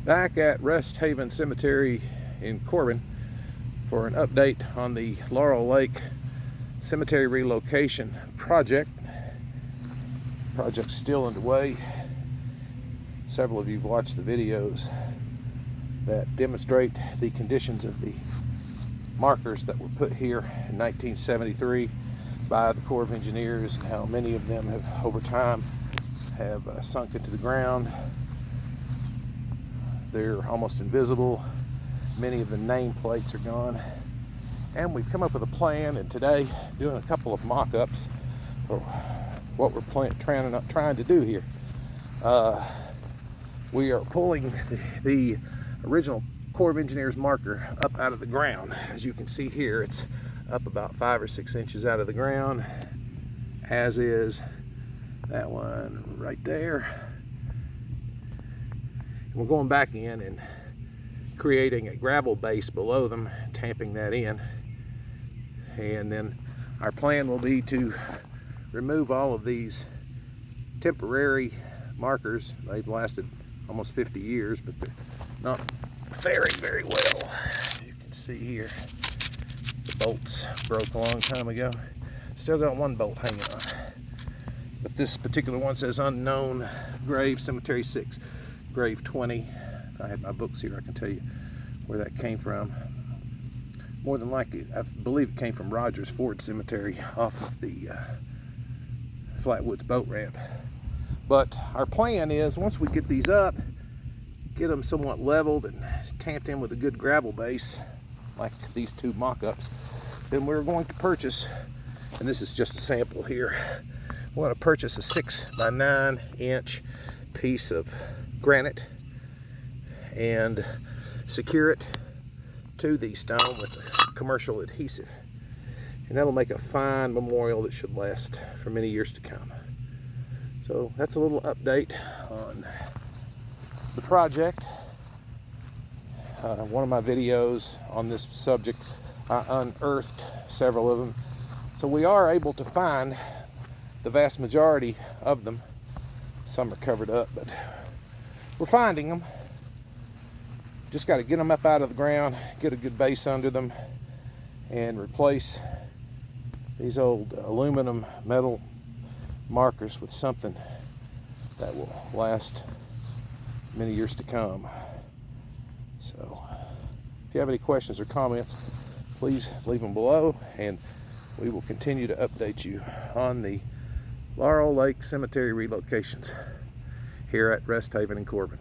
Back at Rest Haven Cemetery in Corbin for an update on the Laurel Lake Cemetery relocation project. Project's still underway. Several of you have watched the videos that demonstrate the conditions of the markers that were put here in 1973 by the Corps of Engineers, and how many of them have over time have sunk into the ground. They're almost invisible. Many of the nameplates are gone, and we've come up with a plan, and today doing a couple of mock-ups for what we're trying to do here. We are pulling the original Corps of Engineers marker up out of the ground. As you can see here, it's up about 5 or 6 inches out of the ground, as is that one right there. We're going back in and creating a gravel base below them, tamping that in, and then our plan will be to remove all of these temporary markers. They've lasted almost 50 years, but they're not faring very well. You can see here the bolts broke a long time ago. Still got one bolt hanging on, but this particular one says unknown grave, cemetery 6, grave 20. If I had my books here, I can tell you where that came from. More than likely, I believe it came from Rogers Ford Cemetery off of the Flatwoods boat ramp. But our plan is, once we get these up, get them somewhat leveled and tamped in with a good gravel base, like these two mock-ups, then we're going to purchase, and this is just a sample here, we're going to purchase a 6 by 9 inch piece of granite and secure it to the stone with a commercial adhesive, and that'll make a fine memorial that should last for many years to come. So that's a little update on the project. One of my videos on this subject, I unearthed several of them, so we are able to find the vast majority of them. Some are covered up, but we're finding them. Just got to get them up out of the ground, get a good base under them, and replace these old aluminum metal markers with something that will last many years to come. So if you have any questions or comments, please leave them below, and we will continue to update you on the Laurel Lake Cemetery relocations here at Rest Haven in Corbin.